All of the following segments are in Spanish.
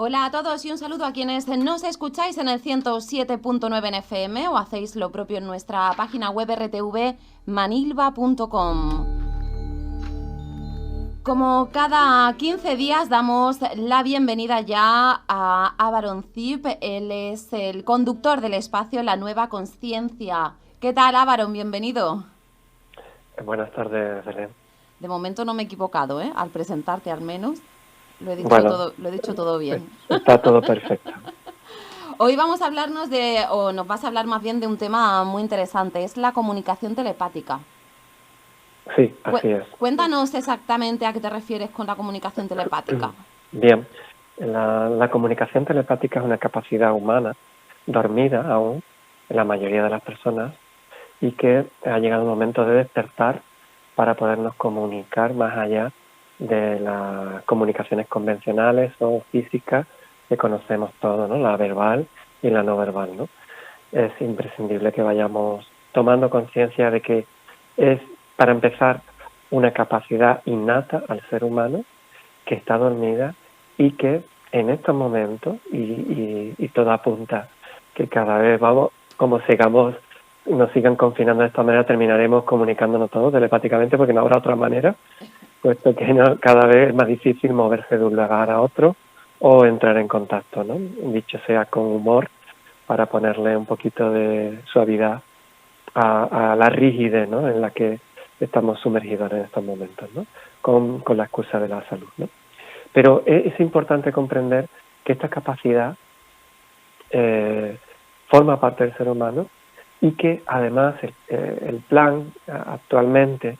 Hola a todos y un saludo a quienes nos escucháis en el 107.9 en FM o hacéis lo propio en nuestra página web rtvmanilva.com. Como cada 15 días damos la bienvenida ya a Ávaron Zip. Él es el conductor del espacio La Nueva Consciencia. ¿Qué tal, Ávaron? Bienvenido. Buenas tardes, Belén. De momento no me he equivocado, ¿eh? Al presentarte al menos. Lo he Bueno, dicho todo bien. está todo perfecto. Hoy vamos a nos vas a hablar más bien de un tema muy interesante, es la comunicación telepática. Sí, así es. Cuéntanos exactamente a qué te refieres con la comunicación telepática. Bien, la comunicación telepática es una capacidad humana, dormida aún, en la mayoría de las personas, y que ha llegado el momento de despertar para podernos comunicar más allá de las comunicaciones convencionales o físicas que conocemos todos, ¿no? La verbal y la no verbal, ¿no? Es imprescindible que vayamos tomando conciencia de que es, para empezar, una capacidad innata al ser humano que está dormida y que en estos momentos, y todo apunta que cada vez vamos, como sigamos, nos sigan confinando de esta manera, terminaremos comunicándonos todos telepáticamente porque no habrá otra manera, puesto que cada vez es más difícil moverse de un lugar a otro o entrar en contacto, ¿no? Dicho sea con humor, para ponerle un poquito de suavidad a la rigidez, ¿no?, en la que estamos sumergidos en estos momentos, ¿no?, con la excusa de la salud, ¿no? Pero es importante comprender que esta capacidad forma parte del ser humano y que además el plan actualmente,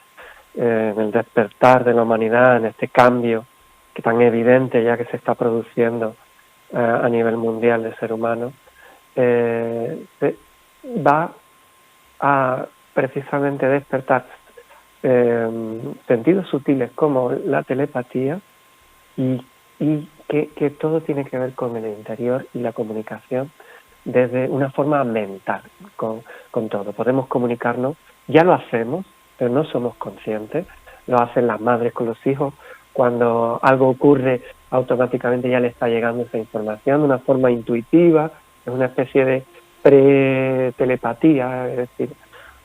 en el despertar de la humanidad, en este cambio que tan evidente ya que se está produciendo a nivel mundial del ser humano, va a precisamente despertar sentidos sutiles como la telepatía y que todo tiene que ver con el interior y la comunicación desde una forma mental con todo. Podemos comunicarnos, ya lo hacemos, pero no somos conscientes. Lo hacen las madres con los hijos. Cuando algo ocurre, automáticamente ya le está llegando esa información de una forma intuitiva, es una especie de pre-telepatía, es decir,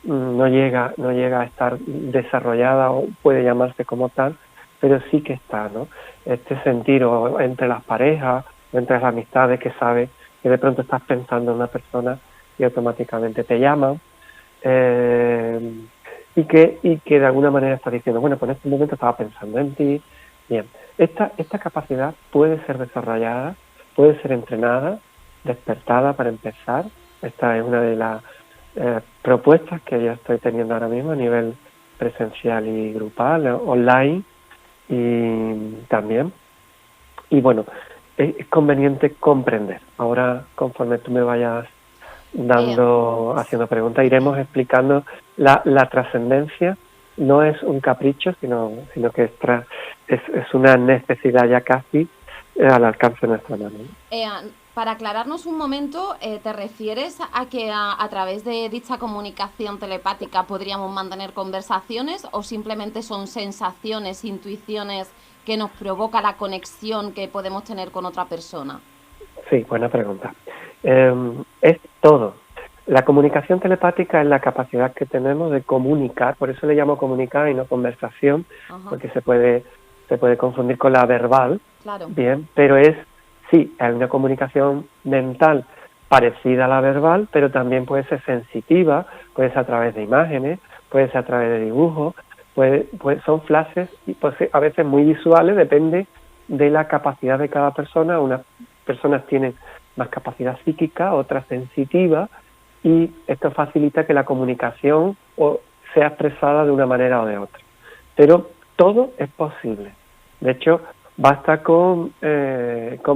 no llega a estar desarrollada o puede llamarse como tal, pero sí que está, ¿no? Este sentir o entre las parejas o entre las amistades, que sabes que de pronto estás pensando en una persona y automáticamente te llaman, y que de alguna manera estás diciendo, bueno, pues en este momento estaba pensando en ti. Bien, esta capacidad puede ser desarrollada, puede ser entrenada, despertada para empezar. Esta es una de las propuestas que yo estoy teniendo ahora mismo a nivel presencial y grupal, online y también. Y bueno, es conveniente comprender. Ahora, conforme tú me vayas haciendo preguntas, iremos explicando la trascendencia. No es un capricho, sino que es una necesidad ya casi al alcance de nuestra mano. Para aclararnos un momento, ¿te refieres a que a través de dicha comunicación telepática podríamos mantener conversaciones o simplemente son sensaciones, intuiciones que nos provoca la conexión que podemos tener con otra persona? Sí, buena pregunta. Es todo. La comunicación telepática es la capacidad que tenemos de comunicar, por eso le llamo comunicar y no conversación, porque se puede confundir con la verbal, claro. Bien, pero sí, hay una comunicación mental parecida a la verbal, pero también puede ser sensitiva, puede ser a través de imágenes, puede ser a través de dibujos, son flashes y pues, a veces muy visuales, depende de la capacidad de cada persona. Unas personas tienen más capacidad psíquica, otras sensitiva, y esto facilita que la comunicación sea expresada de una manera o de otra. Pero todo es posible. De hecho, basta con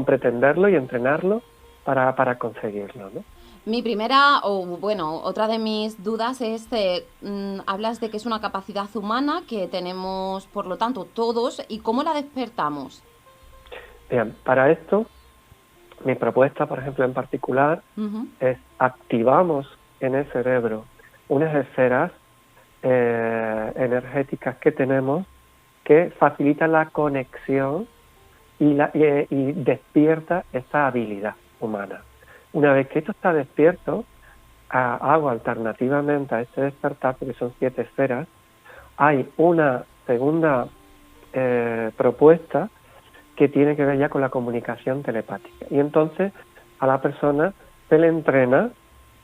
pretenderlo y entrenarlo para conseguirlo, ¿no? Mi primera, otra de mis dudas es, hablas de que es una capacidad humana que tenemos, por lo tanto, todos, ¿y cómo la despertamos? Bien, para esto, mi propuesta, por ejemplo, en particular, es activamos en el cerebro unas esferas energéticas que tenemos que facilitan la conexión y despierta esta habilidad humana. Una vez que esto está despierto, hago alternativamente a este despertar, porque son 7 esferas, hay una segunda propuesta que tiene que ver ya con la comunicación telepática. Y entonces a la persona se le entrena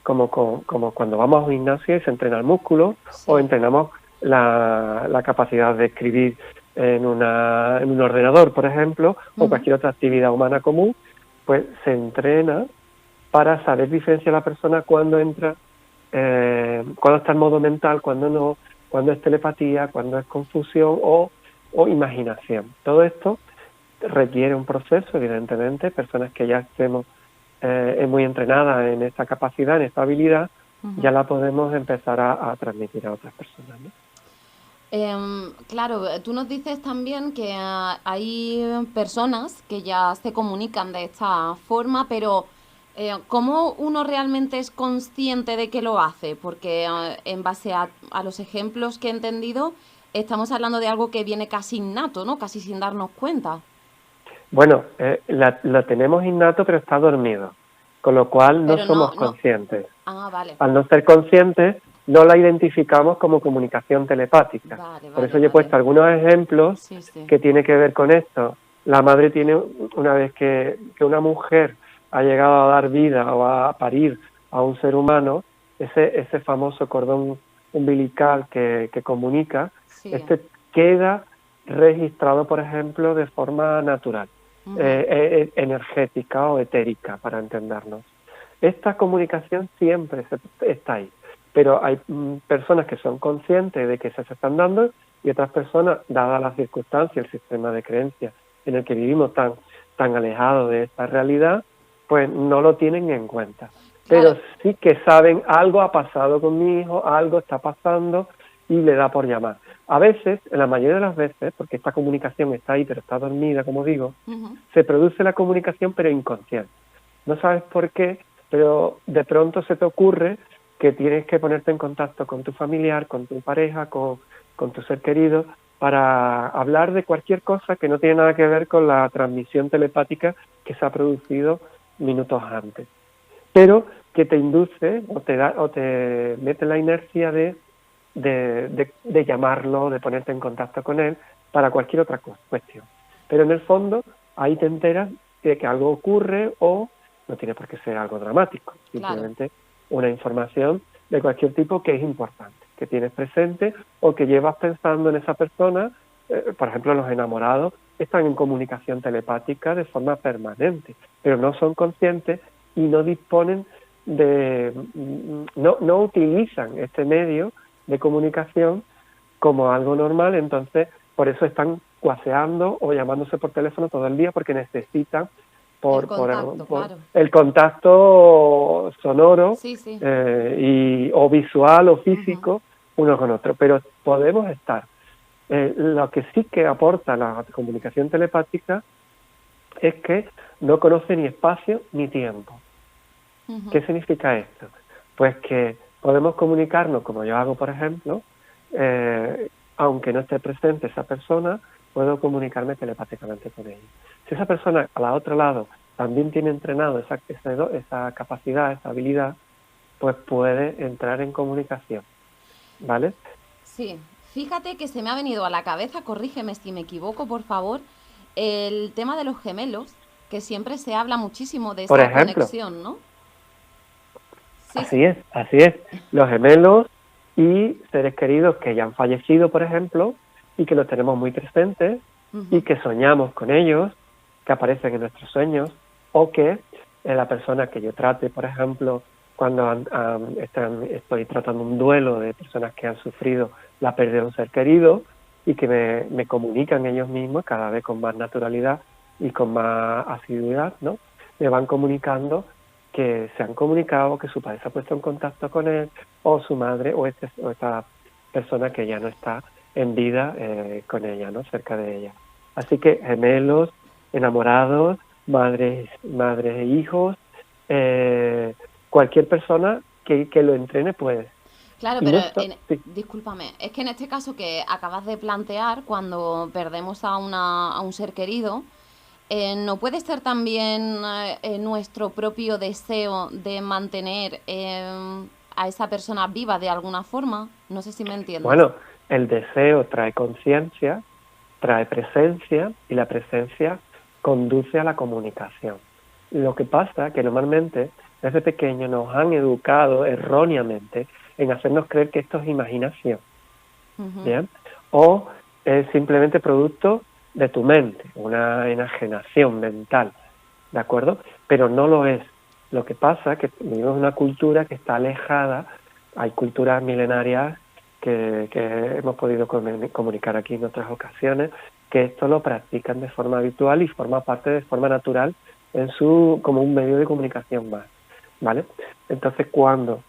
como cuando vamos a un gimnasio y se entrena el músculo, Sí. o entrenamos la capacidad de escribir en un ordenador, por ejemplo, o cualquier otra actividad humana común, pues se entrena para saber diferenciar a la persona cuando entra, cuando está en modo mental, cuando no, cuando es telepatía, cuando es confusión o imaginación. Todo esto requiere un proceso, evidentemente, personas que ya estemos muy entrenadas en esta capacidad, en esta habilidad, ya la podemos empezar a transmitir a otras personas, ¿no? Claro, tú nos dices también que hay personas que ya se comunican de esta forma, pero ¿cómo uno realmente es consciente de que lo hace? Porque en base a los ejemplos que he entendido, estamos hablando de algo que viene casi innato, ¿no? Casi sin darnos cuenta. Bueno, lo tenemos innato, pero está dormido, con lo cual no Pero somos no. conscientes. Ah, vale. Al no ser conscientes, no la identificamos como comunicación telepática. Por eso yo he puesto algunos ejemplos Sí. que tiene que ver con esto. La madre tiene, una vez que una mujer ha llegado a dar vida o a parir a un ser humano, ese famoso cordón umbilical que comunica, Sí. este queda registrado, por ejemplo, de forma natural, energética o etérica, para entendernos. Esta comunicación siempre está ahí, pero hay personas que son conscientes de que se están dando y otras personas, dadas las circunstancias, el sistema de creencias en el que vivimos tan alejado de esta realidad, pues no lo tienen en cuenta. Claro. Pero sí que saben, algo ha pasado con mi hijo, algo está pasando y le da por llamar. A veces, en la mayoría de las veces, porque esta comunicación está ahí pero está dormida, como digo, se produce la comunicación pero inconsciente. No sabes por qué, pero de pronto se te ocurre que tienes que ponerte en contacto con tu familiar, con tu pareja, con tu ser querido, para hablar de cualquier cosa que no tiene nada que ver con la transmisión telepática que se ha producido minutos antes, pero que te induce o te mete la inercia de llamarlo, de ponerte en contacto con él para cualquier otra cuestión. Pero en el fondo ahí te enteras de que algo ocurre o no tiene por qué ser algo dramático, simplemente una información de cualquier tipo que es importante, que tienes presente o que llevas pensando en esa persona. Por ejemplo, los enamorados están en comunicación telepática de forma permanente, pero no son conscientes y no disponen no utilizan este medio de comunicación como algo normal, entonces por eso están cuaseando o llamándose por teléfono todo el día, porque necesitan el contacto sonoro, Sí. o visual o físico uno con otro, pero podemos estar. Lo que sí que aporta la comunicación telepática es que no conoce ni espacio ni tiempo. ¿Qué significa esto? Pues que podemos comunicarnos, como yo hago, por ejemplo, aunque no esté presente esa persona, puedo comunicarme telepáticamente con ella. Si esa persona al otro lado también tiene entrenado esa capacidad, esa habilidad, pues puede entrar en comunicación, ¿vale? Sí, fíjate que se me ha venido a la cabeza, corrígeme si me equivoco, por favor, el tema de los gemelos, que siempre se habla muchísimo de esa conexión, ¿no? Sí. Así es. Los gemelos y seres queridos que ya han fallecido, por ejemplo, y que los tenemos muy presentes y que soñamos con ellos, que aparecen en nuestros sueños, o que la persona que yo trate, por ejemplo, cuando estoy tratando un duelo de personas que han sufrido la pérdida de un ser querido y que me comunican ellos mismos cada vez con más naturalidad y con más asiduidad, ¿no? Me van comunicando que se han comunicado, que su padre se ha puesto en contacto con él, o su madre, o esta persona que ya no está en vida con ella, ¿no? Cerca de ella. Así que gemelos, enamorados, madres e hijos, cualquier persona que lo entrene puede. Claro, pero discúlpame, es que en este caso que acabas de plantear, cuando perdemos a un ser querido, ¿No puede ser también nuestro propio deseo de mantener a esa persona viva de alguna forma? No sé si me entiendes. Bueno, el deseo trae conciencia, trae presencia y la presencia conduce a la comunicación. Lo que pasa es que normalmente desde pequeños nos han educado erróneamente en hacernos creer que esto es imaginación, Ujú. ¿bien? O es simplemente producto de tu mente, una enajenación mental, ¿de acuerdo? Pero no lo es. Lo que pasa es que vivimos en una cultura que está alejada, hay culturas milenarias que hemos podido comunicar aquí en otras ocasiones, que esto lo practican de forma habitual y forma parte de forma natural como un medio de comunicación más, ¿vale? Entonces, cuando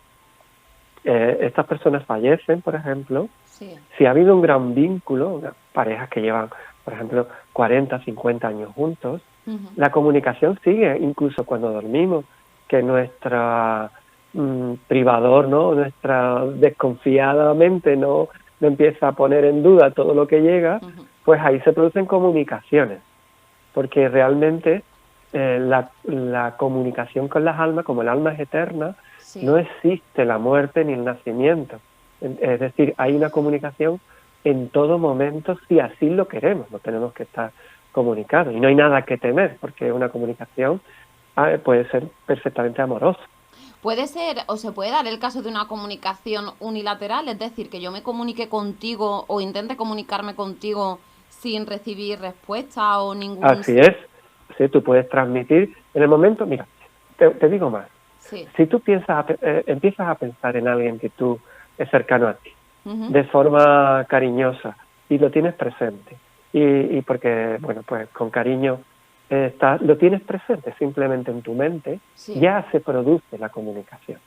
estas personas fallecen, por ejemplo, Sí. si ha habido un gran vínculo, parejas que llevan, por ejemplo, 40, 50 años juntos, Ujú. la comunicación sigue incluso cuando dormimos, que nuestra privador, ¿no? Nuestra desconfiada mente no empieza a poner en duda todo lo que llega, Ujú. pues ahí se producen comunicaciones, porque realmente la comunicación con las almas, como el alma es eterna, no Sí. existe la muerte ni el nacimiento. Es decir, hay una comunicación en todo momento si así lo queremos, no tenemos que estar comunicados y no hay nada que temer porque una comunicación puede ser perfectamente amorosa. Puede ser o se puede dar el caso de una comunicación unilateral, es decir, que yo me comunique contigo o intente comunicarme contigo sin recibir respuesta o ningún... Así es, sí, tú puedes transmitir en el momento, mira, te digo más, Sí. si tú empiezas a pensar en alguien que tú es cercano a ti, Ujú. de forma cariñosa y lo tienes presente y porque bueno pues con cariño lo tienes presente simplemente en tu mente, Sí. ya se produce la comunicación,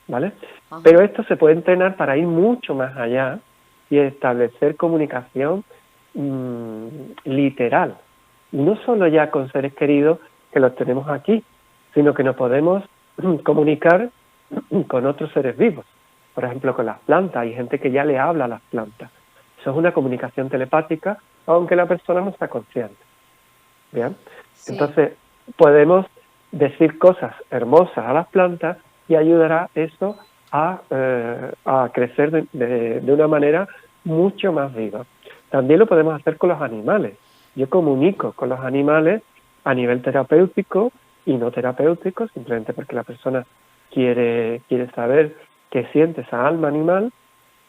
¿vale? Ajá. Pero esto se puede entrenar para ir mucho más allá y establecer comunicación literal, y no solo ya con seres queridos que los tenemos aquí, sino que nos podemos comunicar con otros seres vivos. Por ejemplo, con las plantas. Hay gente que ya le habla a las plantas. Eso es una comunicación telepática, aunque la persona no está consciente. ¿Bien? Sí. Entonces, podemos decir cosas hermosas a las plantas y ayudará eso a crecer de una manera mucho más viva. También lo podemos hacer con los animales. Yo comunico con los animales a nivel terapéutico y no terapéutico, simplemente porque la persona quiere saber qué siente esa alma animal,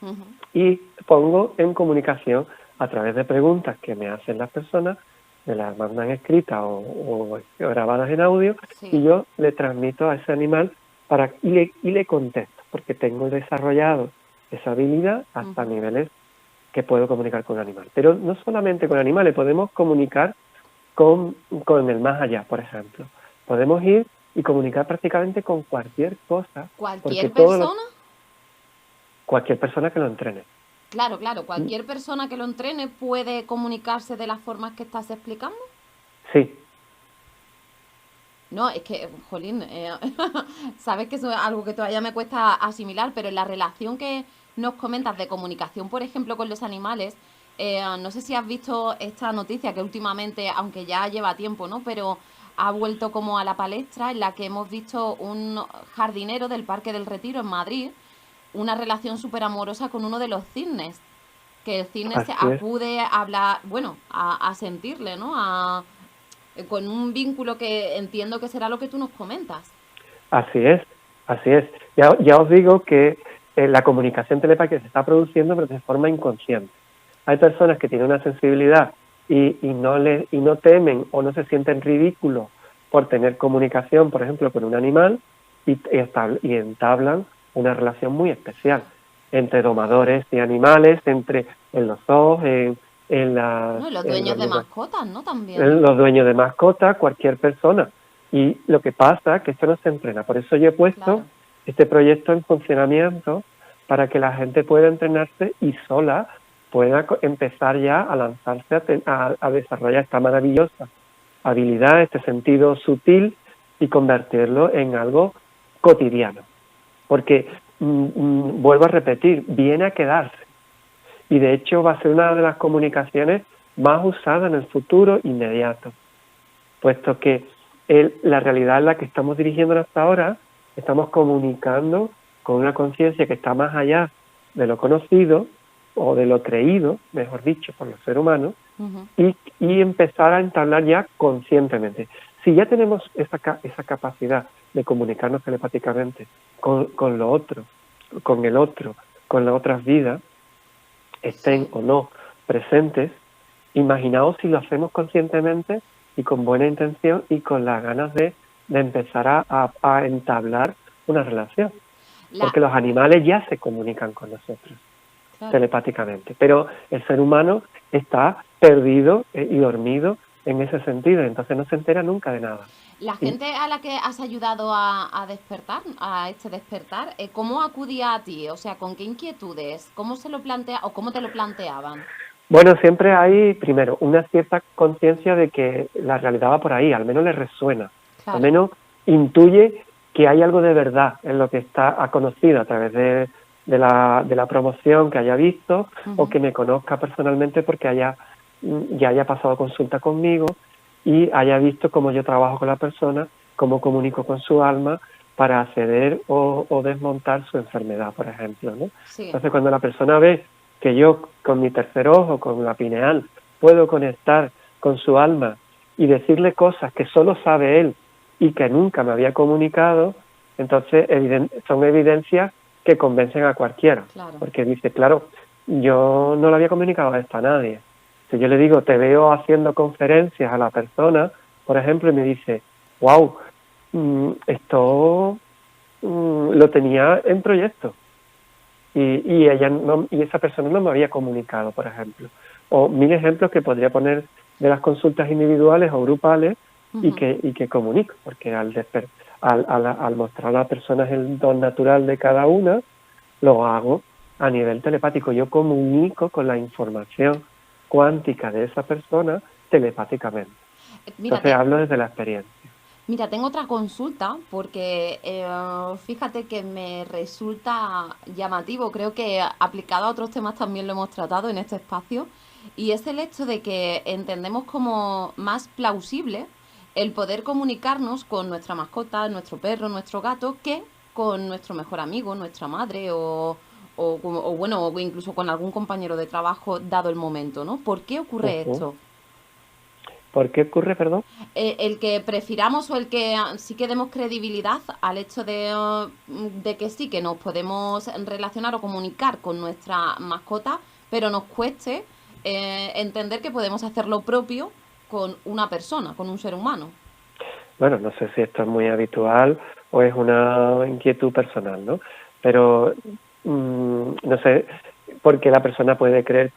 Ujú. y pongo en comunicación a través de preguntas que me hacen las personas, me las mandan escritas o grabadas en audio, y Sí. yo le transmito a ese animal y le contesto, porque tengo desarrollado esa habilidad hasta Ujú. niveles que puedo comunicar con un animal. Pero no solamente con animales, podemos comunicar con el más allá, por ejemplo. Podemos ir y comunicar prácticamente con cualquier cosa, porque ¿Cualquier persona? cualquier persona que lo entrene. Claro, claro, cualquier persona que lo entrene puede comunicarse de las formas que estás explicando. Sí, No, es que, jolín, sabes que eso es algo que todavía me cuesta asimilar, pero en la relación que nos comentas de comunicación, por ejemplo, con los animales, no sé si has visto esta noticia que últimamente, aunque ya lleva tiempo, ¿no? Pero ha vuelto como a la palestra, en la que hemos visto un jardinero del Parque del Retiro en Madrid, una relación súper amorosa con uno de los cisnes, que el cisne se así es. acude a hablar, bueno, a sentirle, ¿no? Con un vínculo que entiendo que será lo que tú nos comentas. Así es, así es. Ya os digo que la comunicación telepática se está produciendo, pero de forma inconsciente. Hay personas que tienen una sensibilidad y no temen o no se sienten ridículos por tener comunicación, por ejemplo, con un animal, y entablan una relación muy especial entre domadores y animales, en los zoos, No, y los en dueños los de lugares, mascotas, ¿no? También, ¿no? los dueños de mascotas, cualquier persona. Y lo que pasa es que esto no se entrena. Por eso yo he puesto Claro. este proyecto en funcionamiento para que la gente pueda entrenarse y sola pueda empezar ya a lanzarse a desarrollar esta maravillosa habilidad, este sentido sutil, y convertirlo en algo cotidiano. Porque, vuelvo a repetir, viene a quedarse. Y de hecho va a ser una de las comunicaciones más usadas en el futuro inmediato. puesto que la realidad en la que estamos dirigiéndonos hasta ahora, estamos comunicando con una conciencia que está más allá de lo conocido o de lo creído, mejor dicho, por los seres humanos, y empezar a entablar ya conscientemente. Si ya tenemos esa capacidad de comunicarnos telepáticamente con lo otro, con el otro, con las otras vidas, estén o no presentes, imaginaos si lo hacemos conscientemente y con buena intención y con las ganas de empezar a entablar una relación. Porque los animales ya se comunican con nosotros telepáticamente, pero el ser humano está perdido y dormido en ese sentido, entonces no se entera nunca de nada. La gente a la que has ayudado a despertar, a este despertar, ¿cómo acudía a ti? O sea, ¿con qué inquietudes? ¿Cómo se lo plantea o cómo te lo planteaban? Bueno, siempre hay, primero, una cierta conciencia de que la realidad va por ahí, al menos le resuena, al menos intuye que hay algo de verdad en lo que ha conocido a través de la promoción que haya visto o que me conozca personalmente porque ya haya pasado consulta conmigo y haya visto cómo yo trabajo con la persona, cómo comunico con su alma para acceder o desmontar su enfermedad, por ejemplo, ¿no? Sí. Entonces, cuando la persona ve que yo con mi tercer ojo, con la pineal, puedo conectar con su alma y decirle cosas que solo sabe él y que nunca me había comunicado, entonces son evidencias que convencen a cualquiera, porque dice, claro, yo no le había comunicado esto a nadie. Si yo le digo, te veo haciendo conferencias a la persona, por ejemplo, y me dice, wow, esto lo tenía en proyecto, y esa persona no me había comunicado, por ejemplo. O 1000 ejemplos que podría poner de las consultas individuales o grupales y que comunico, porque al mostrar a las personas el don natural de cada una, lo hago a nivel telepático. Yo comunico con la información cuántica de esa persona telepáticamente. Entonces hablo desde la experiencia. Mira, tengo otra consulta porque fíjate que me resulta llamativo, creo que aplicado a otros temas también lo hemos tratado en este espacio, y es el hecho de que entendemos como más plausible el poder comunicarnos con nuestra mascota, nuestro perro, nuestro gato, que con nuestro mejor amigo, nuestra madre o incluso con algún compañero de trabajo dado el momento, ¿no? ¿Por qué ocurre esto? ¿Por qué ocurre, perdón? El que prefiramos o el que sí que demos credibilidad al hecho de que sí, que nos podemos relacionar o comunicar con nuestra mascota, pero nos cueste entender que podemos hacer lo propio con una persona, con un ser humano. Bueno, no sé si esto es muy habitual o es una inquietud personal, ¿no? Pero no sé, porque la persona puede creer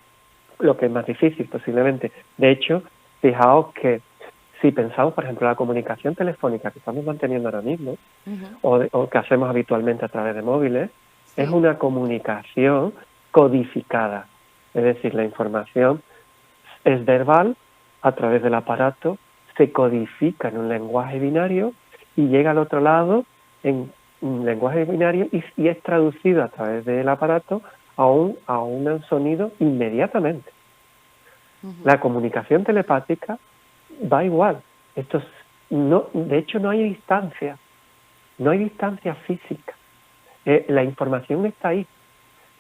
lo que es más difícil posiblemente. De hecho, fijaos que si pensamos, por ejemplo, la comunicación telefónica que estamos manteniendo ahora mismo, o que hacemos habitualmente a través de móviles, es una comunicación codificada. Es decir, la información es verbal, a través del aparato, se codifica en un lenguaje binario y llega al otro lado en un lenguaje binario y es traducido a través del aparato a un sonido inmediatamente. La comunicación telepática va igual. De hecho, no hay distancia física. La información está ahí.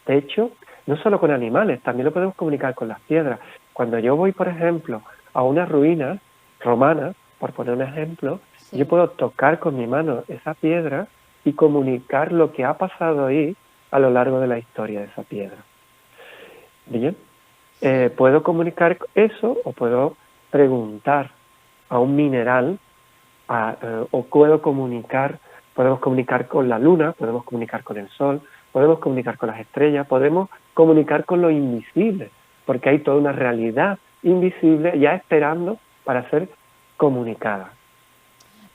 De hecho, no solo con animales, también lo podemos comunicar con las piedras. Cuando yo voy, por ejemplo, a una ruina romana, por poner un ejemplo, yo puedo tocar con mi mano esa piedra y comunicar lo que ha pasado ahí a lo largo de la historia de esa piedra. ¿Bien? Puedo comunicar eso o puedo preguntar a un mineral o podemos comunicar con la luna, podemos comunicar con el sol, podemos comunicar con las estrellas, podemos comunicar con lo invisible, porque hay toda una realidad invisible ya esperando para ser comunicada.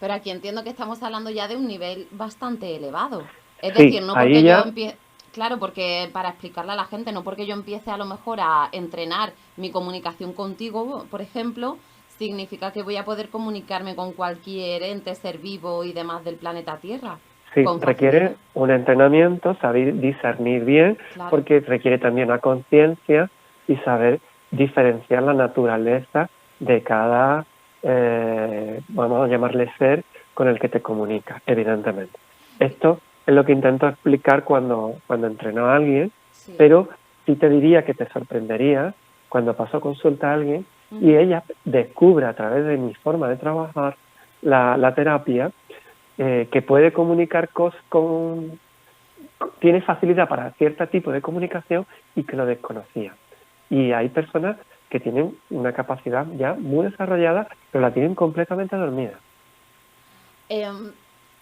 Pero aquí entiendo que estamos hablando ya de un nivel bastante elevado. Es decir, no porque yo empiece... Claro, porque para explicarle a la gente, no porque yo empiece a lo mejor a entrenar mi comunicación contigo, por ejemplo, significa que voy a poder comunicarme con cualquier ente, ser vivo y demás del planeta Tierra. Sí, requiere un entrenamiento, saber discernir bien, porque requiere también una conciencia y saber diferenciar la naturaleza de cada vamos a llamarle ser, con el que te comunicas, evidentemente. Esto es lo que intento explicar cuando entreno a alguien, Sí. pero sí te diría que te sorprendería cuando paso consulta a alguien y ella descubre a través de mi forma de trabajar la terapia que puede comunicar tiene facilidad para cierto tipo de comunicación y que lo desconocía. Y hay personas que tienen una capacidad ya muy desarrollada, pero la tienen completamente dormida.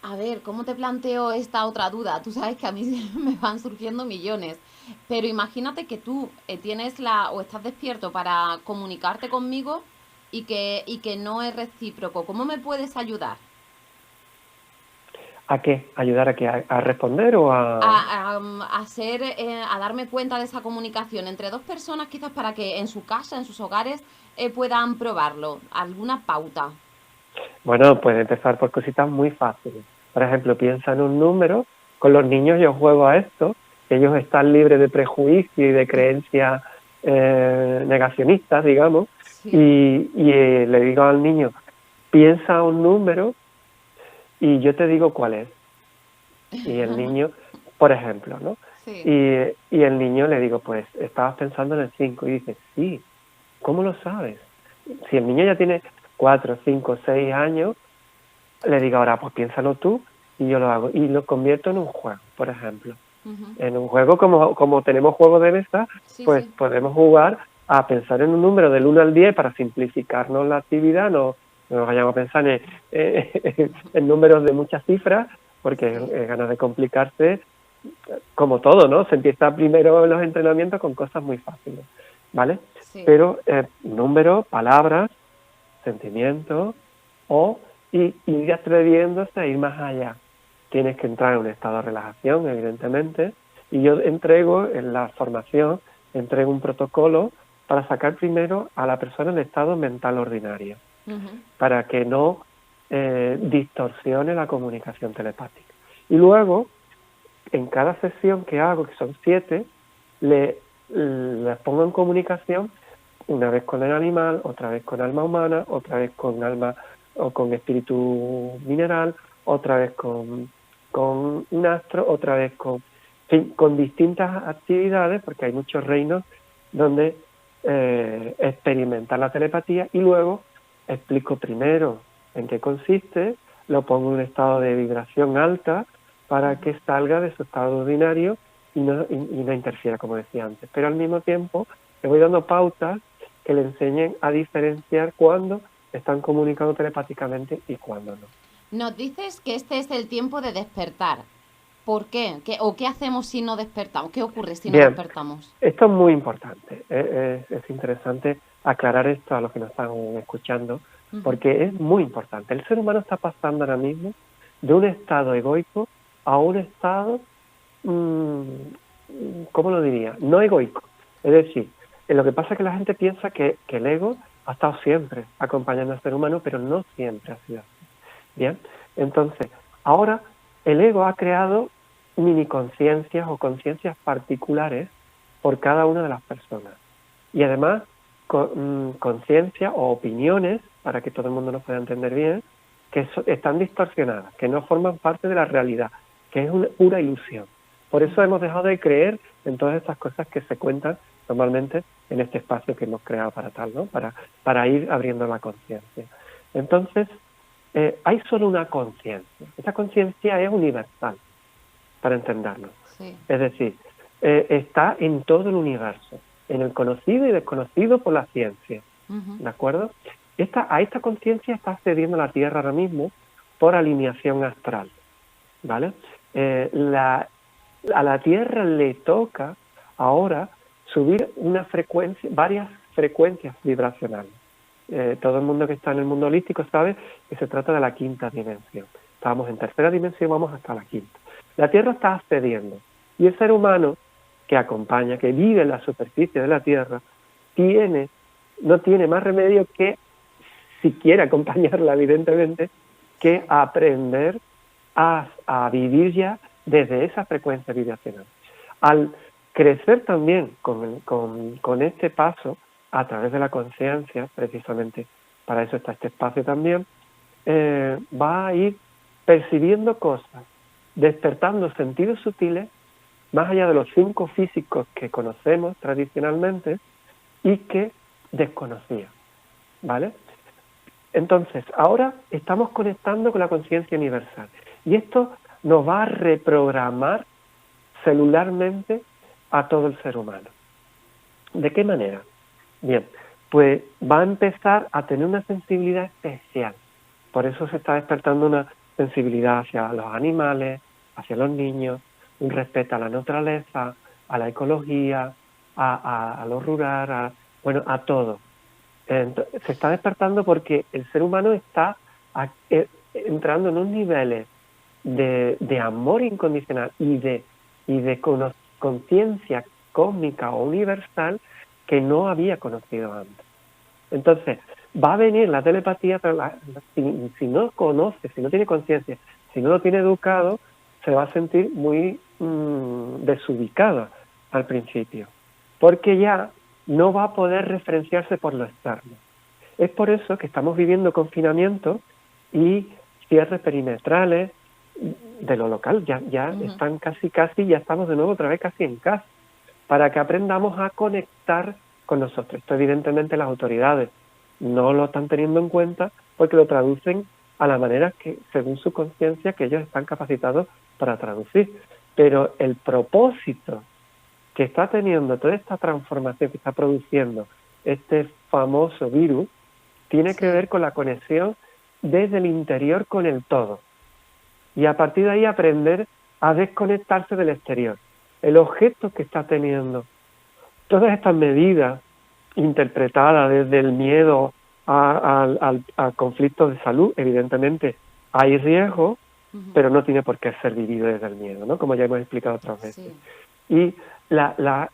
A ver, ¿cómo te planteo esta otra duda? Tú sabes que a mí me van surgiendo millones, pero imagínate que tú tienes o estás despierto para comunicarte conmigo y que no es recíproco. ¿Cómo me puedes ayudar? ¿A qué? ¿Ayudar a qué? ¿A responder o a...? A darme cuenta de esa comunicación entre dos personas, quizás para que en su casa, en sus hogares, puedan probarlo. ¿Alguna pauta? Bueno, puede empezar por cositas muy fáciles. Por ejemplo, piensa en un número. Con los niños yo juego a esto. Ellos están libres de prejuicio y de creencias negacionistas, digamos. Sí. Y le digo al niño, piensa un número y yo te digo cuál es. Y el niño, por ejemplo, ¿no? Sí. Y el niño le digo, pues, estabas pensando en el 5. Y dice, sí, ¿cómo lo sabes? Si el niño ya tiene 4, 5, 6 años, le digo ahora, pues piénsalo tú y yo lo hago. Y lo convierto en un juego, por ejemplo. En un juego, como tenemos juegos de mesa, Sí, pues sí. podemos jugar a pensar en un número del 1 al 10 para simplificarnos la actividad, no nos vayamos a pensar en números de muchas cifras, porque Sí. es ganas de complicarse, como todo, ¿no? Se empieza primero en los entrenamientos con cosas muy fáciles, ¿vale? Sí. Pero números, palabras, sentimientos, y ir atreviéndose a ir más allá. Tienes que entrar en un estado de relajación, evidentemente, y yo entrego en la formación, entrego un protocolo para sacar primero a la persona en estado mental ordinario, para que no distorsione la comunicación telepática. Y luego, en cada sesión que hago, que son 7, les pongo en comunicación una vez con el animal, otra vez con alma humana, otra vez con alma o con espíritu mineral, otra vez con un astro, otra vez con distintas actividades, porque hay muchos reinos donde experimentar la telepatía y luego explico primero en qué consiste, lo pongo en un estado de vibración alta para que salga de su estado ordinario y no interfiera, como decía antes. Pero al mismo tiempo le voy dando pautas que le enseñen a diferenciar cuándo están comunicando telepáticamente y cuándo no. Nos dices que este es el tiempo de despertar. ¿Por qué? ¿O qué hacemos si no despertamos? ¿Qué ocurre si no Bien, despertamos? esto es muy importante. Es interesante aclarar esto a los que nos están escuchando, porque es muy importante. El ser humano está pasando ahora mismo de un estado egoico a un estado, ¿cómo lo diría? No egoico. Es decir, lo que pasa es que la gente piensa que el ego ha estado siempre acompañando al ser humano, pero no siempre ha sido así. Bien, entonces, ahora el ego ha creado mini conciencias o conciencias particulares por cada una de las personas. Y además, conciencias o opiniones, para que todo el mundo nos pueda entender bien, que están distorsionadas, que no forman parte de la realidad, que es una pura ilusión. Por eso hemos dejado de creer en todas estas cosas que se cuentan normalmente en este espacio que hemos creado para tal, ¿no? Para ir abriendo la conciencia. Entonces, hay solo una conciencia. Esa conciencia es universal, para entenderlo. Sí. Es decir, está en todo el universo, en el conocido y desconocido por la ciencia. ¿De acuerdo? A esta conciencia está accediendo la Tierra ahora mismo por alineación astral. ¿Vale? A la Tierra le toca ahora subir varias frecuencias vibracionales. Todo el mundo que está en el mundo holístico sabe que se trata de la quinta dimensión. Estábamos en tercera dimensión, vamos hasta la quinta. La Tierra está accediendo y el ser humano que acompaña, que vive en la superficie de la Tierra, no tiene más remedio que, si quiere acompañarla evidentemente, que aprender a vivir ya desde esa frecuencia vibracional. Al crecer también con este paso a través de la conciencia, precisamente para eso está este espacio también, va a ir percibiendo cosas, despertando sentidos sutiles, más allá de los 5 físicos que conocemos tradicionalmente y que desconocía, ¿vale? Entonces, ahora estamos conectando con la conciencia universal y esto nos va a reprogramar celularmente a todo el ser humano. ¿De qué manera? Bien, pues va a empezar a tener una sensibilidad especial. Por eso se está despertando una sensibilidad hacia los animales, hacia los niños, un respeto a la naturaleza, a la ecología, a lo rural, a todo. Entonces, se está despertando porque el ser humano está entrando en un nivel de amor incondicional y de conciencia cósmica o universal que no había conocido antes. Entonces, va a venir la telepatía, pero si no conoce, si no tiene conciencia, si no lo tiene educado, se va a sentir muy desubicado al principio, porque ya no va a poder referenciarse por lo externo. Es por eso que estamos viviendo confinamiento y cierres perimetrales de lo local, ya están casi, ya estamos de nuevo otra vez casi en casa, para que aprendamos a conectar con nosotros. Esto evidentemente las autoridades no lo están teniendo en cuenta porque lo traducen a la manera que, según su conciencia, que ellos están capacitados para traducir. Pero el propósito que está teniendo toda esta transformación que está produciendo este famoso virus tiene que ver con la conexión desde el interior con el todo. Y a partir de ahí aprender a desconectarse del exterior. El objeto que está teniendo todas estas medidas interpretadas desde el miedo al conflicto de salud, evidentemente hay riesgo, pero no tiene por qué ser vivido desde el miedo, ¿no? Como ya hemos explicado otras veces. Sí. Y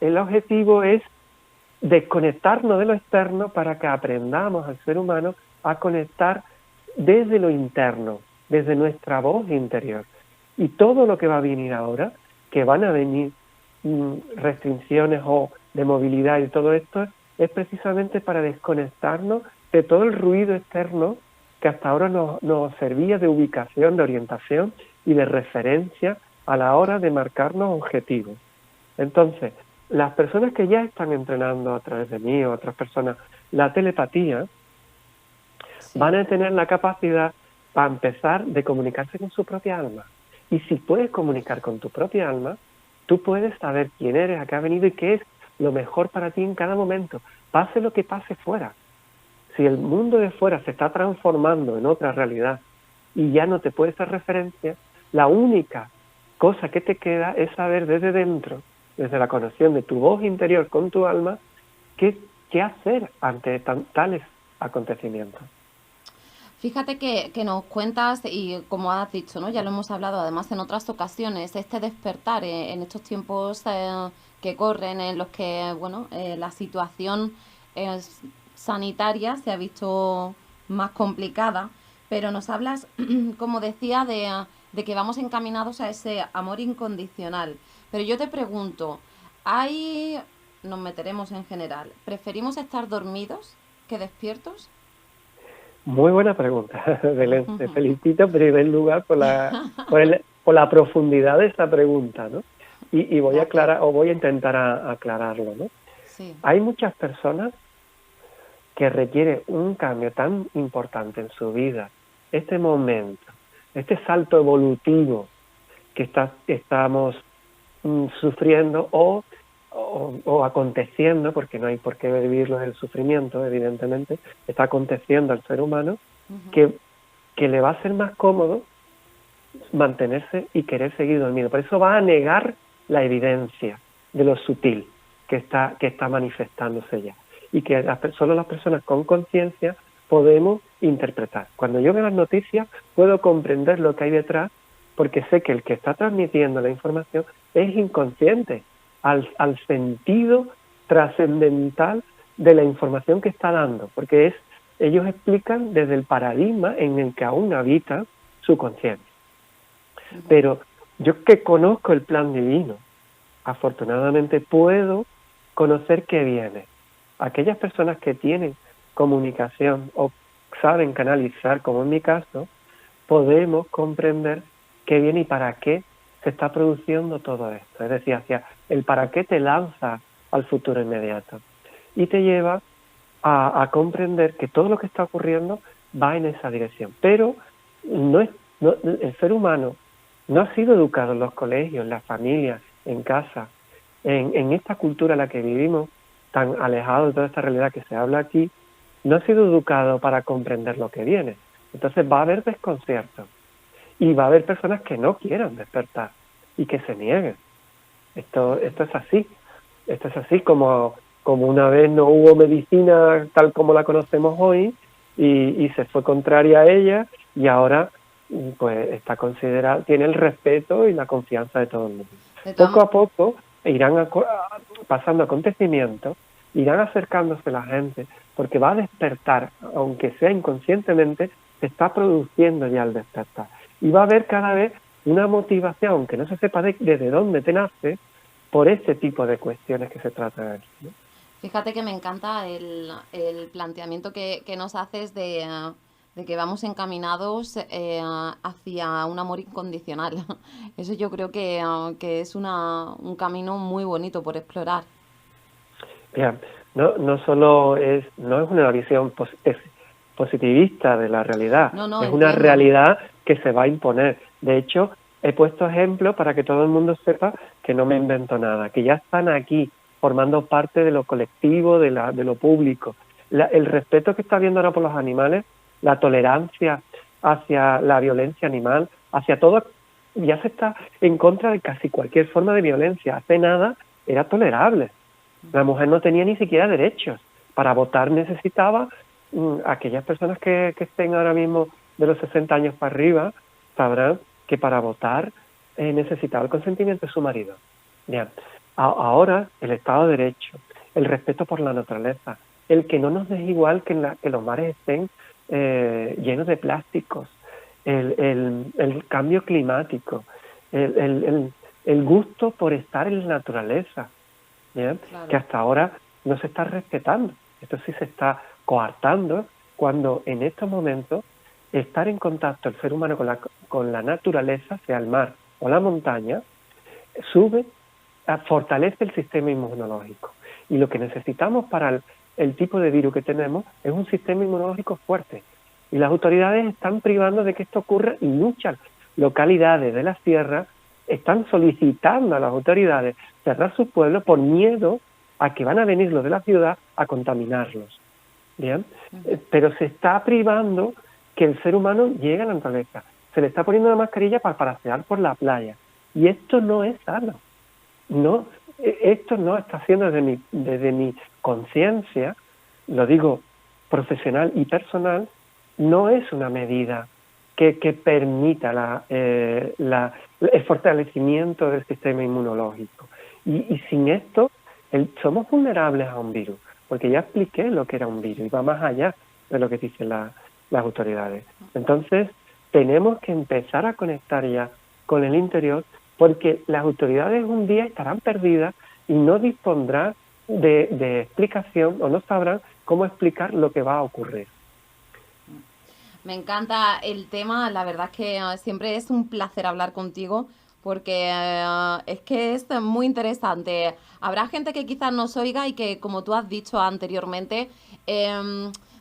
el objetivo es desconectarnos de lo externo para que aprendamos al ser humano a conectar desde lo interno, desde nuestra voz interior. Y todo lo que va a venir ahora, que van a venir restricciones o de movilidad y todo esto, es precisamente para desconectarnos de todo el ruido externo que hasta ahora nos servía de ubicación, de orientación y de referencia a la hora de marcarnos objetivos. Entonces, las personas que ya están entrenando a través de mí o otras personas la telepatía, van a tener la capacidad para empezar de comunicarse con su propia alma. Y si puedes comunicar con tu propia alma, tú puedes saber quién eres, a qué has venido y qué es lo mejor para ti en cada momento, pase lo que pase fuera. Si el mundo de fuera se está transformando en otra realidad y ya no te puede hacer referencia, la única cosa que te queda es saber desde dentro, desde la conexión de tu voz interior con tu alma, qué hacer ante tales acontecimientos. Fíjate que nos cuentas, y como has dicho, ¿no? Ya lo hemos hablado además en otras ocasiones, este despertar en estos tiempos que corren, en los que la situación sanitaria se ha visto más complicada, pero nos hablas, como decía, de que vamos encaminados a ese amor incondicional. Pero yo te pregunto, nos meteremos en general, ¿preferimos estar dormidos que despiertos? Muy buena pregunta, Belén. Te felicito en primer lugar por la profundidad de esta pregunta, ¿no? Y voy a aclarar, o voy a intentar aclararlo, ¿no? Sí. Hay muchas personas que requieren un cambio tan importante en su vida, este momento, este salto evolutivo que estamos sufriendo o aconteciendo, porque no hay por qué vivirlo del sufrimiento, evidentemente, está aconteciendo al ser humano, que le va a ser más cómodo mantenerse y querer seguir dormido. Por eso va a negar la evidencia de lo sutil que está manifestándose ya. Y que solo las personas con conciencia podemos interpretar. Cuando yo veo las noticias, puedo comprender lo que hay detrás, porque sé que el que está transmitiendo la información es inconsciente al sentido trascendental de la información que está dando, porque ellos explican desde el paradigma en el que aún habita su conciencia. Pero yo que conozco el plan divino, afortunadamente puedo conocer qué viene. Aquellas personas que tienen comunicación o saben canalizar, como en mi caso, podemos comprender qué viene y para qué se está produciendo todo esto. Es decir, hacia el para qué te lanza al futuro inmediato y te lleva a comprender que todo lo que está ocurriendo va en esa dirección. Pero el ser humano no ha sido educado en los colegios, en las familias, en casa, en esta cultura en la que vivimos, tan alejado de toda esta realidad que se habla aquí, no ha sido educado para comprender lo que viene. Entonces va a haber desconcierto y va a haber personas que no quieran despertar y que se nieguen. Esto es así. Esto es así como una vez no hubo medicina tal como la conocemos hoy y se fue contraria a ella y ahora pues está considerada, tiene el respeto y la confianza de todo el mundo. Poco a poco irán pasando acontecimientos, irán acercándose la gente, porque va a despertar, aunque sea inconscientemente, se está produciendo ya el despertar. Y va a haber cada vez una motivación, aunque no se sepa desde dónde te nace, por ese tipo de cuestiones que se tratan aquí, ¿no? Fíjate que me encanta el planteamiento que nos haces de que vamos encaminados hacia un amor incondicional. Eso yo creo que es un camino muy bonito por explorar. Bien, no solo no es una visión positivista de la realidad, No, es una entiendo. realidad que se va a imponer. De hecho, he puesto ejemplos para que todo el mundo sepa que no me invento nada, que ya están aquí formando parte de lo colectivo, de lo público. El respeto que está habiendo ahora por los animales, la tolerancia hacia la violencia animal, hacia todo, ya se está en contra de casi cualquier forma de violencia. Hace nada era tolerable. La mujer no tenía ni siquiera derechos. Para votar necesitaba, aquellas personas que estén ahora mismo de los 60 años para arriba, sabrán que para votar necesitaba el consentimiento de su marido. Bien. Ahora el Estado de Derecho, el respeto por la naturaleza, el que no nos deje igual que los mares estén llenos de plásticos, el cambio climático, el gusto por estar en la naturaleza, ¿bien? Claro. Que hasta ahora no se está respetando. Esto sí se está coartando cuando en estos momentos estar en contacto el ser humano con la naturaleza, sea el mar o la montaña, fortalece el sistema inmunológico. Y lo que necesitamos para el tipo de virus que tenemos es un sistema inmunológico fuerte. Y las autoridades están privando de que esto ocurra y muchas localidades de la sierra están solicitando a las autoridades cerrar sus pueblos por miedo a que van a venir los de la ciudad a contaminarlos. ¿Bien? Pero se está privando que el ser humano llegue a la naturaleza. Se le está poniendo una mascarilla para pasear por la playa. Y esto no es sano. No, esto no está haciendo desde mi conciencia, lo digo profesional y personal, no es una medida que permita el fortalecimiento del sistema inmunológico. Y sin esto somos vulnerables a un virus, porque ya expliqué lo que era un virus y va más allá de lo que dicen las autoridades. Entonces, tenemos que empezar a conectar ya con el interior, porque las autoridades un día estarán perdidas y no dispondrán de explicación o no sabrán cómo explicar lo que va a ocurrir. Me encanta el tema, la verdad es que siempre es un placer hablar contigo porque es que es muy interesante. Habrá gente que quizás nos oiga y que, como tú has dicho anteriormente,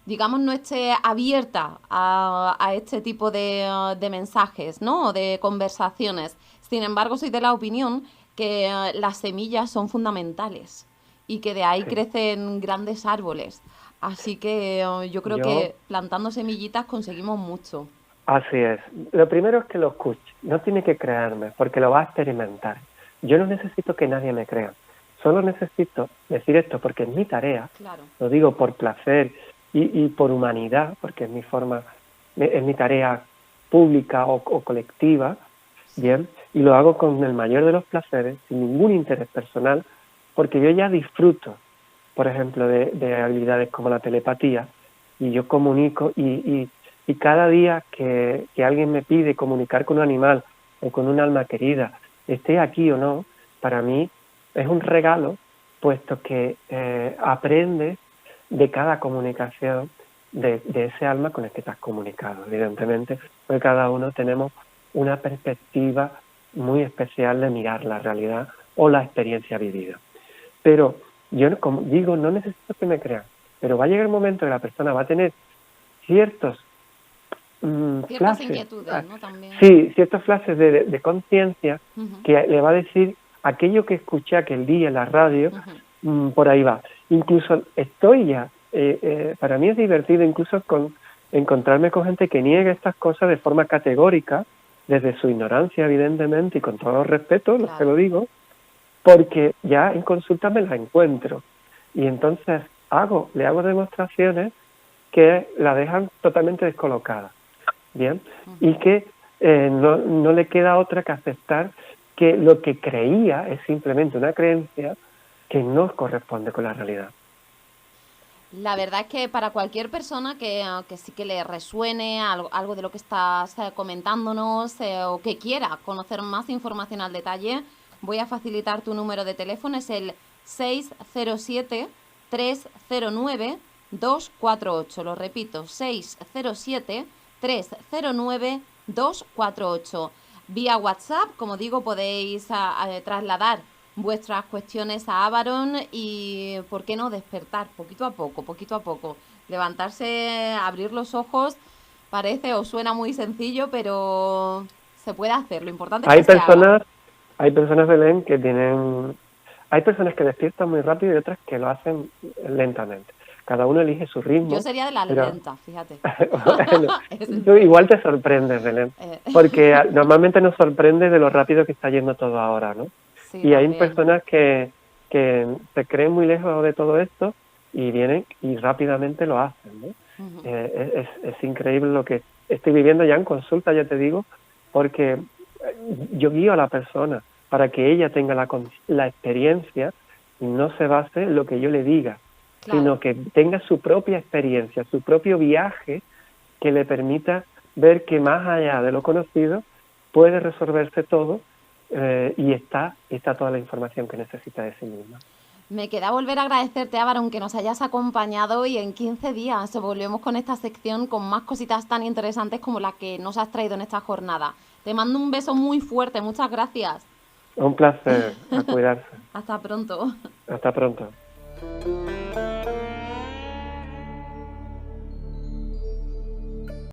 digamos, no esté abierta a este tipo de mensajes, ¿no? De conversaciones. Sin embargo, soy de la opinión que las semillas son fundamentales y que de ahí crecen grandes árboles. Así que yo creo que plantando semillitas conseguimos mucho. Así es. Lo primero es que lo escuche. No tiene que creerme, porque lo va a experimentar. Yo no necesito que nadie me crea. Solo necesito decir esto porque es mi tarea. Claro. Lo digo por placer y por humanidad, porque es mi tarea pública o colectiva, bien, y lo hago con el mayor de los placeres, sin ningún interés personal, porque yo ya disfruto, por ejemplo, de habilidades como la telepatía, y yo comunico, y cada día que alguien me pide comunicar con un animal o con un alma querida, esté aquí o no, para mí es un regalo, puesto que aprendes de cada comunicación de ese alma con el que te has comunicado, evidentemente, porque cada uno tenemos una perspectiva muy especial de mirar la realidad o la experiencia vivida. Pero yo, como digo, no necesito que me crean, pero va a llegar el momento que la persona va a tener ciertos Ciertas flashes, inquietudes, ¿no? También. sí, ciertos flashes de conciencia Ujú, que le va a decir aquello que escuché aquel día en la radio, ujú. por ahí va. Incluso estoy ya, para mí es divertido incluso con encontrarme con gente que niega estas cosas de forma categórica, desde su ignorancia, evidentemente, y con todo respeto, lo que Claro. lo digo, porque ya en consulta me la encuentro. Y entonces le hago demostraciones que la dejan totalmente descolocada. Bien, y que no le queda otra que aceptar que lo que creía es simplemente una creencia que no corresponde con la realidad. La verdad es que para cualquier persona que sí que le resuene algo de lo que estás comentándonos o que quiera conocer más información al detalle, voy a facilitar tu número de teléfono, es el 607-309-248. Lo repito, 607-309-248. Vía WhatsApp, como digo, podéis trasladar vuestras cuestiones a Abaron y, ¿por qué no?, despertar poquito a poco, poquito a poco. Levantarse, abrir los ojos, parece o suena muy sencillo, pero se puede hacer. Lo importante es Hay que se haga. personas, hay personas, Belén, hay personas que despiertan muy rápido y otras que lo hacen lentamente. Cada uno elige su Yo ritmo, sería de las pero lentas, fíjate. bueno, Es en tú igual serio. te sorprendes, Belén, Eh, porque normalmente nos sorprende de lo rápido que está yendo todo ahora, ¿no? sí, Y hay también. personas que se creen muy lejos de todo esto y vienen y rápidamente lo hacen, ¿no? Ujú. Es increíble lo que estoy viviendo ya en consulta, ya te digo, porque yo guío a la persona para que ella tenga la experiencia y no se base en lo que yo le diga, Claro. sino que tenga su propia experiencia, su propio viaje que le permita ver que más allá de lo conocido puede resolverse todo y está toda la información que necesita de sí misma. Me queda volver a agradecerte, Ávaron, que nos hayas acompañado y en 15 días volvemos con esta sección con más cositas tan interesantes como la que nos has traído en esta jornada. Te mando un beso muy fuerte, muchas gracias. Un placer, a cuidarse. Hasta pronto. Hasta pronto.